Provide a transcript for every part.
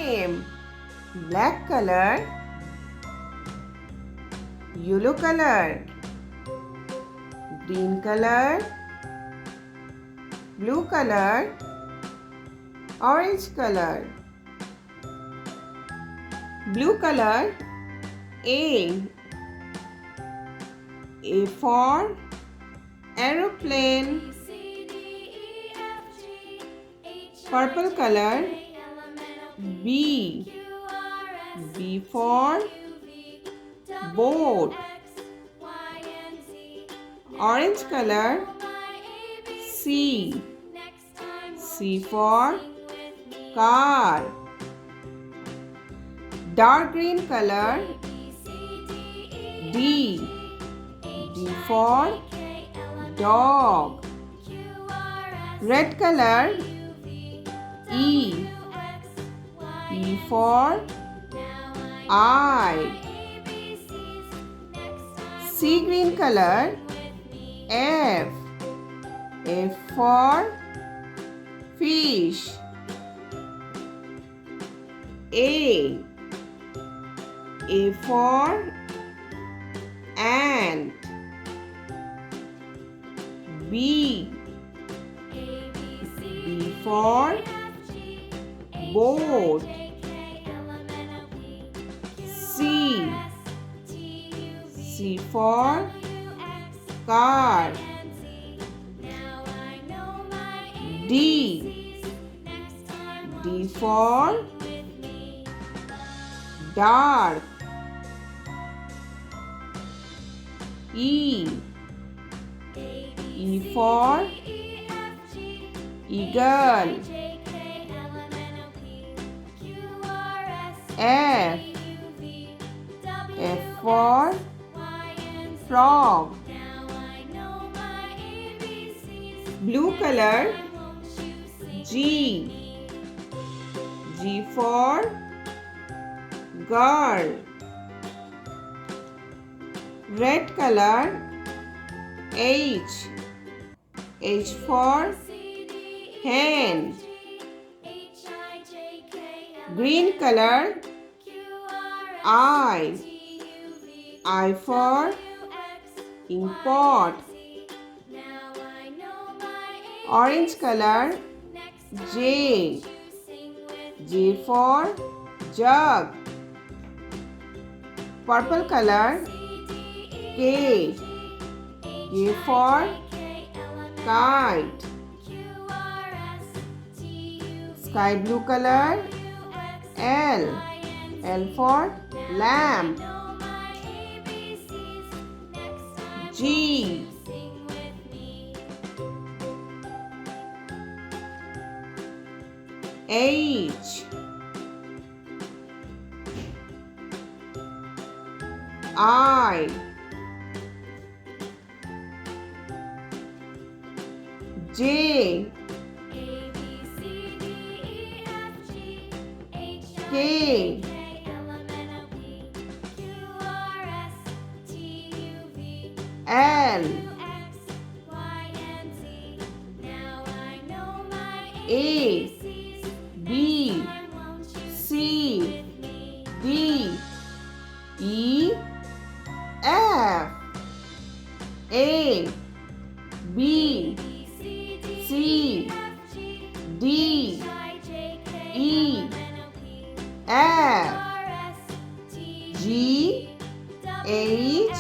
name. Black color, yellow color, green color, blue color, orange color. Blue color, A. A for aeroplane. Purple color, B. B for boat. Orange color, C. C for car. Dark green color, D. D for dog. Red color, E. E for eye. Sea green color, F. F for fish. A. A for ant. B. B for boat. C. C for car. D. D for dark. E. E for eagle. F. F for frog. Blue color, G. G for girl. Red color, H. H for hen. Green color, I. I for import. Orange color, J. J for jug. Purple color, K. K for kite. Sky blue color, L. L for lamp. G. H. I. J. K. L. A. B. C. D. E. F. A. B. C. D. E. F. G. H.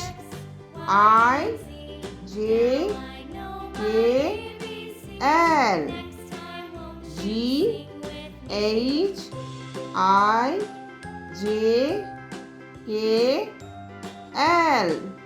I. J. K. L. G. H. I. J. K. L.